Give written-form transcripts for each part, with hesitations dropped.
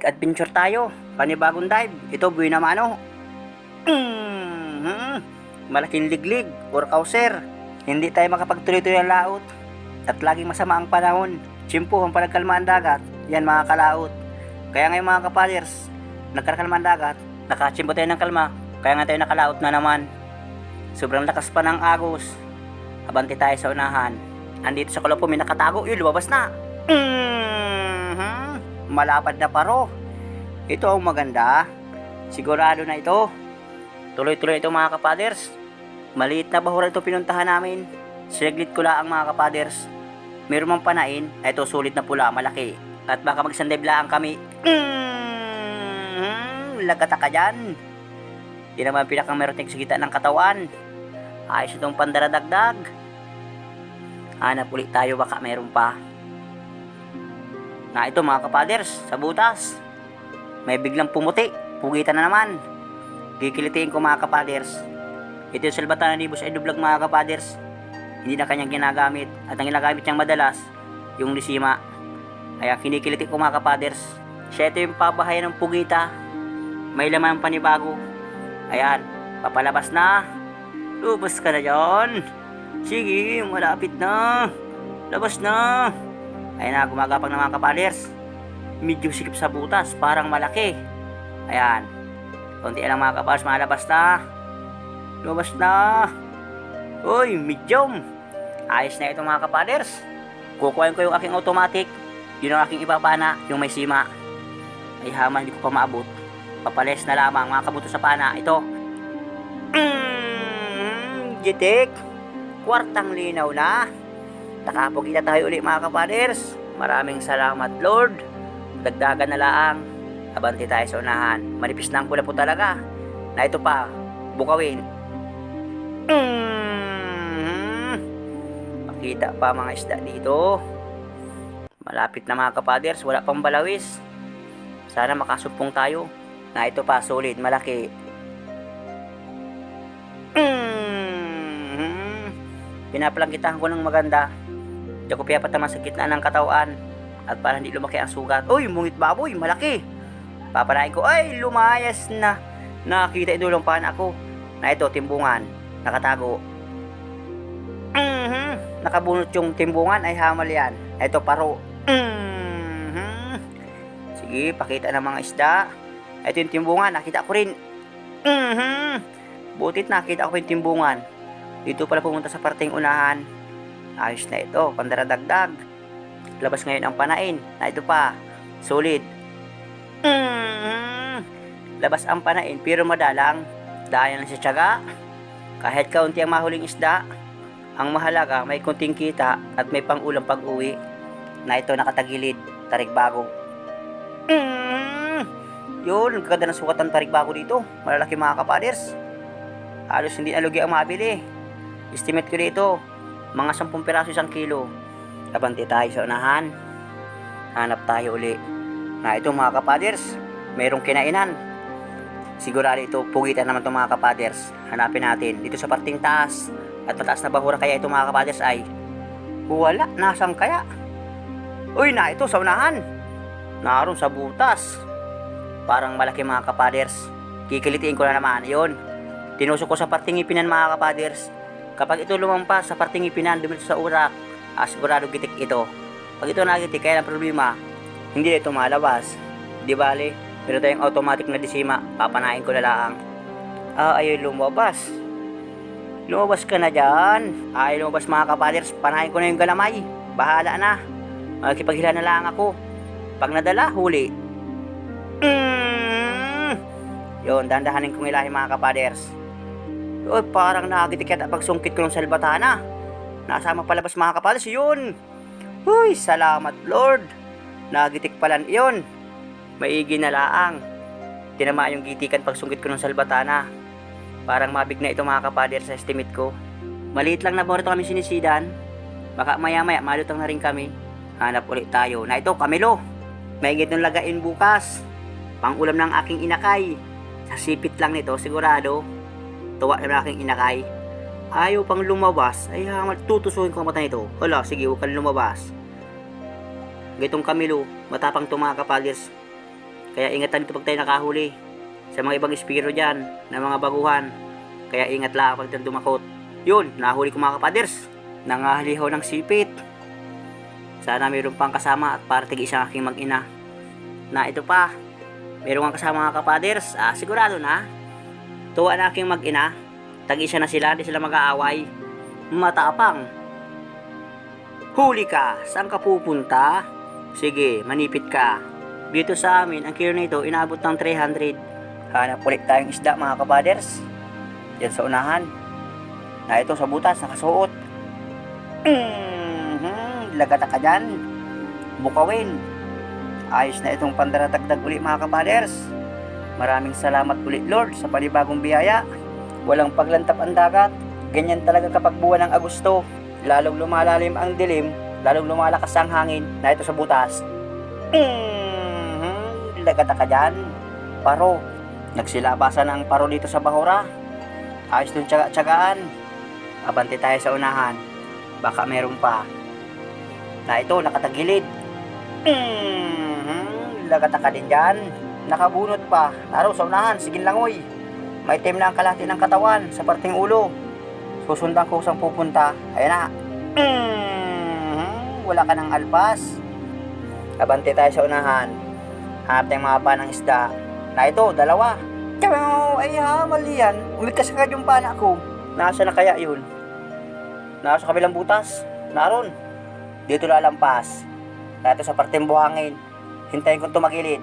Balik adventure tayo. Panibagong dive. Ito buhay na mano. Malaking liglig or kauser. Hindi tayo makapagtuloy-tuloy ang laot. At laging masama ang panahon. Tsimpo ang panagkalma ang dagat. Yan mga kalaot. Kaya ngayon mga kapaders, nagkakalma ang dagat. Nakatsimpo tayo ng kalma. Kaya nga tayo nakalaot na naman. Sobrang lakas pa ng agos. Abante tayo sa unahan. Andito sa kalapo may nakatago. Yun, lumabas na. Malapad na paro. Ito ang maganda. Sigurado na ito. Tuloy-tuloy ito mga kapaders. Maliit na bahura ito pinuntahan namin. Sinaglit ko lang mga kapaders. Meron mang panain. Ito sulit na pula, malaki. At baka magsandiblaan kami. Lagata ka dyan. Di naman pinakang meron sa gitna ng katawan. Ayos itong pandaradagdag. Hanap ulit tayo, baka meron pa. Na ito mga kapaders, sa butas. May biglang pumuti. Pugitan na naman. Kikilitiin ko mga kapaders. Ito yung Salvatana Nibus Edu Vlog mga kapaders. Hindi na kanyang ginagamit. At ang ginagamit niyang madalas, yung lisima. Kaya kinikiliti ko mga kapaders. Siya ito yung pabahayan ng pugita. May laman ng panibago. Ayan, papalabas na. Lubos ka na dyan. Sige, malapit na. Labas na. Ayan na, gumagapang na mga kapaders. Medyo sikip sa butas, parang malaki. Ayan. Konti lang mga kapaders, malabas na. Lumabas na. Uy, medium. Ayos na ito mga kapaders. Kukuhain ko yung aking automatic. Yun ang aking ipapana, yung may sima. Ay haman, hindi ko pa maabot. Papales na lamang mga kabuto sa pana. Ito. Jitik. Kwartang linaw na. Nakapugita tayo ulit mga kapaders. Maraming salamat Lord. Dagdagan na laang. Abante tayo sa unahan. Manipis na ang pula po talaga. Na ito pa, bukawin. Makita pa mga isda dito. Malapit na mga kapaders. Wala pang balawis. Sana makasumpong tayo. Na ito pa, solid, malaki. Pinapalangkitahan ko ng maganda. Diyan ko pinapataman sa gitna ng katawan. At para hindi lumaki ang sugat. Uy, mungit baboy, malaki. Papanain ko, ay, lumayas na. Nakita ito lang pana ako. Na ito, timbungan. Nakatago. Nakabunot yung timbungan, ay hamal yan. Ito, paro. Sige, pakita ng mga isda. Ito yung timbungan, nakita ko rin. Butit nakita ko yung timbungan. Dito pala pumunta sa parteng unahan. Ayos na ito, pandaradagdag. Labas ngayon ang panain. Na ito pa, solid. Labas ang panain, pero madalang. Dahil lang sa tiyaga. Kahit kaunti ang mahuling isda, ang mahalaga may kunting kita at may pang-ulam pag-uwi. Na ito nakatagilid, tarik bago. Yun, ganda ng sukat ng tarik bago dito. Malalaki mga kapaders. Halos hindi alugi ang mabili. Estimate ko dito, mga 10 piraso 1 kilo. Abante tayo sa unahan. Hanap tayo uli. Na ito mga kapaders, mayroong kinainan. Sigurado ito, pugitan naman itong mga kapaders. Hanapin natin dito sa parting taas. At mataas na bahura kaya ito mga kapaders ay wala, nasang kaya? Uy, na ito sa unahan. Naroon sa butas. Parang malaki mga kapaders. Kikilitiin ko na naman. Yun, tinusok ko sa parting ipinan mga kapaders. Kapag ito lumampas sa parting ipinan, dumito sa urak, sigurado gitik ito. Pag ito nagitik, kaya ang problema, hindi na ito malabas. Di bale, meron tayong automatic na disima, papanain ko na lang. Ayun, lumabas. Lumabas ka na dyan. Ayun, lumabas mga kapaders, panain ko na yung galamay. Bahala na. Magkipaghila na lang ako. Pag nadala, huli. Yun, dandahanin kong ilahi mga kapaders. Uy, parang nagitik yata pag sungkit ko ng Salvatana. Nasama palabas mga kapaders, yun. Uy, salamat Lord. Nagitik pala yun. Maigi na laang. Tinama yung gitikan pag sungkit ko ng Salvatana. Parang mabig na ito mga kapaders sa estimate ko. Maliit lang na borito kami sinisidan. Baka maya maya malutang na rin kami. Hanap ulit tayo. Na ito, kamilo. Maigit ng lagain bukas. Pang-ulam ng aking inakay. Sa sipit lang nito, sigurado. Tuwa na aking inakay. Ayaw pang lumabas. Ay, tutusuhin ko ang mata nito. Hala, sige, huwag kang lumabas. Gitong kamilo, matapang to mga kapaders. Kaya ingatan dito pag tayo nakahuli. Sa mga ibang espiro dyan, na mga baguhan. Kaya ingat lang pag tayo dumakot. Yun, nahuli ko mga kapaders. Nangahalihaw ng sipit. Sana mayroon pang kasama at para tig isang aking mag-ina. Na ito pa, mayroon kang kasama mga kapaders. Sigurado na. Tuwa na aking mag-ina. Tag-isa na sila, di sila mag-aaway. Matapang. Huli ka, saan ka pupunta? Sige, manipit ka. Dito sa amin, ang kilo nito inaabot ng 300. Hanap ulit tayong isda mga kapaders. Yan sa unahan. Na ito sa butas, nakasuot. Lagata ka dyan. Bukawin. Ayos na itong pandaratagdag ulit mga kapaders. Maraming salamat ulit Lord sa panibagong biyaya. Walang paglantap ang dagat. Ganyan talaga kapag buwan ng Agosto. Lalong lumalalim ang dilim, lalong lumalakas ang hangin na ito sa butas. Lagata ka dyan. Paro. Nagsilabasan ang paro dito sa bahura. Ayos nung tsaga-tsagaan. Abante tayo sa unahan. Baka meron pa. Na ito, nakatagilid. Lagata ka din dyan. Nakabunot pa. Naro sa unahan, sigin langoy. May itim na ang kalahati ng katawan sa parting ulo. Susundan ko saan pupunta. Ayan na. Wala ka ng alpas. Abante tayo sa unahan. Hanap tayong mga panang isda. Na ito, dalawa. Ay mali yan. Umikas agad yung pana ko. Nasa na kaya yun? Nasa kabilang butas. Naroon. Dito lalampas. Dito sa parteng buhangin. Hintayin kong tumagilid.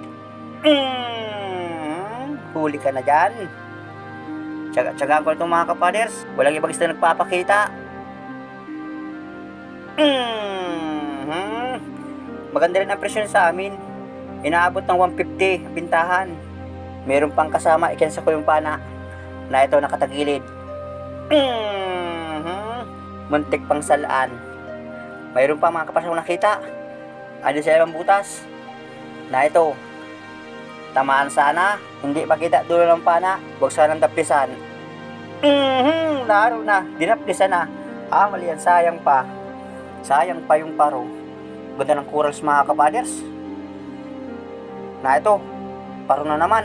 Huli ka na dyan. Tsagaan ko itong mga kapaders. Walang ibang isda nagpapakita. Maganda rin ang presyon sa amin. Inaabot ng 150 ang bintahan. Meron pang kasama, ikinsa ko yung pana. Na ito nakatagilid. Muntik pang salaan. Mayroon pa mga kapasang nakita. Ano sa ibang butas. Na ito. Tamaan sana. Hindi makita dulo ng pana. Huwag sanang daplisan. Laro na. Dinaplisan na. Mali yan. Sayang pa. Sayang pa yung paro. Ganda ng corals mga kapaders. Na ito. Paro na naman.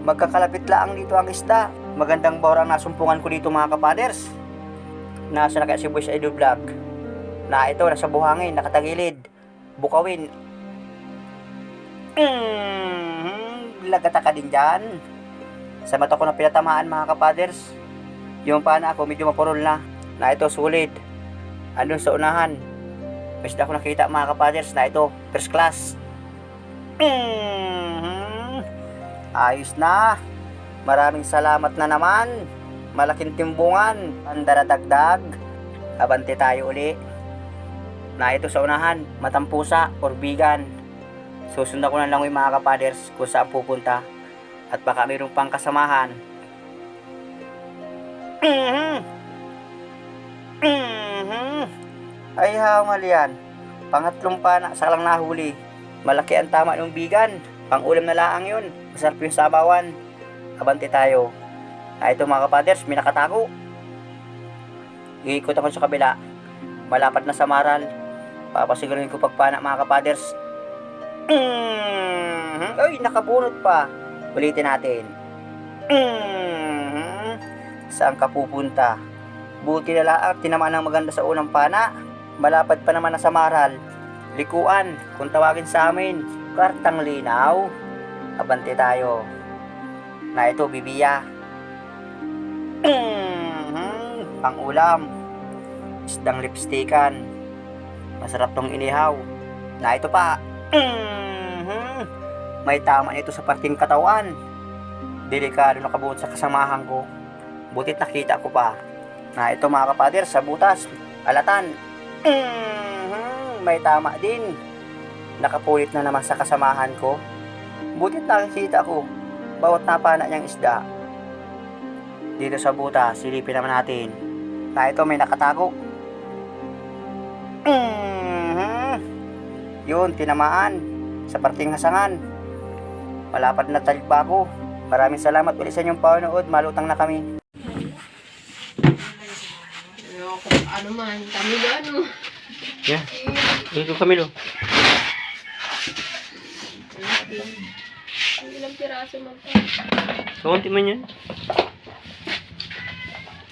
Magkakalapit lang dito ang isda. Magandang bahura ang nasumpungan ko dito mga kapaders. Nasa na kaya si Boys Idol Vlog. Na ito, nasa buhangin, nakatagilid. Bukawin. Lagata ka din dyan. Sa mata ko na pinatamaan mga kapaders. Yung pana ako medyo mapurol na. Na ito, sulit. Andun sa unahan. May isda ko nakita mga kapaders na ito, first class. Ayos na. Maraming salamat na naman. Malaking timbungan. Pandaratagdag. Abante tayo uli. Na ito sa unahan, matampusa or bigan. Susundan ko na lang yung mga kapaders kung saan pupunta. At baka mayroong pang kasamahan. Ay hangal yan. Pangatlong pana sa lang nahuli. Malaki ang tama ng bigan. Pang ulam na laang yun. Masarap yung sabawan. Abante tayo. Na ito mga kapaders, may nakatago. Iikot ako sa kabila. Malapad na sa maral. Papasigurin ko pagpana mga kapaders. Ay, nakabunot pa. Ulitin natin. Saan ka pupunta? Buti na laang tinamaan ng maganda sa unang pana. Malapad pa naman na sa maral. Likuan, kung tawagin sa amin. Kartang linaw. Abante tayo. Na ito, bibiya. Pang ulam. Isdang lipstikan. Masarap tong inihaw. Na ito pa. May tama nito sa parting katawan. Delikado nakabuot sa kasamahan ko. Butit nakita ko pa. Na ito mga kapader, sa butas. Alatan. May tama din. Nakapulit na naman sa kasamahan ko. Butit nakikita ko. Bawat napana niyang isda. Dito sa butas, silipin naman natin. Na ito may nakatago. Yun, tinamaan sa parting hasangan. Malapad na talikbago. Maraming salamat ulit sa inyong panonood. Malutang na kami. Ano man, Camilo ano? Yeah, dito Camilo. piraso magpa. Kaunti man yan.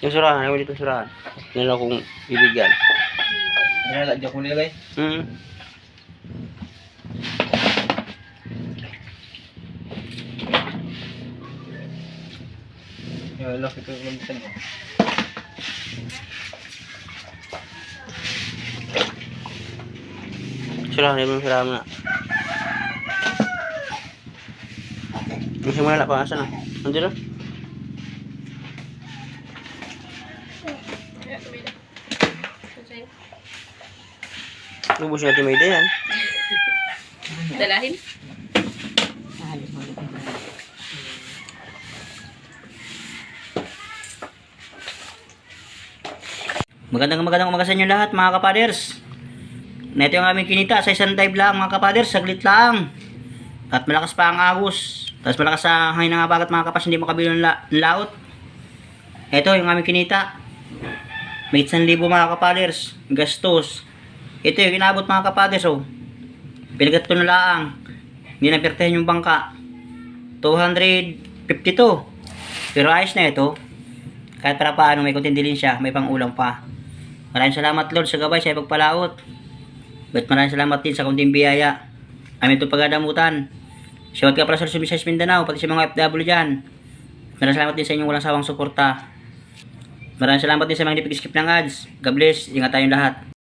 Yung surahan, ayaw dito surahan. Yan lang kung bibigyan. Diyan ko nilagay. Yung laki ko yung bisan mo. Surahan, ayaw mo surahan mo na. Yung simula pa, asa na? Nandiyo na? Lubos natin may ideya yan. Dalahin? Magandang umaga sa inyo lahat mga kapaders. Na ito yung aming kinita sa isang dive lang mga kapaders, saglit lang. At malakas pa ang agos. Tapos malakas sa hangin ng abagat mga kapas, hindi makabilo ng laot. Ito yung aming kinita. May 1,000 mga kapaders. Gastos. Ito yung inabot mga kapaders oh. Pinagat ko na laang. Hindi napertehan yung bangka. 252. Pero ayos na ito. Kahit para paano may kunting dilin siya, may pang ulam pa. Maraming salamat Lord sa gabay sa ipagpalaot. But maraming salamat din sa kunting biyaya. Amin ito pagadamutan. Shoutout ka para sa Sumisas Mindanao, pati sa mga FW dyan. Maraming salamat din sa inyong walang sawang suporta. Maraming salamat din sa mga hindi pag-skip ng ads. God bless, ingat tayong lahat.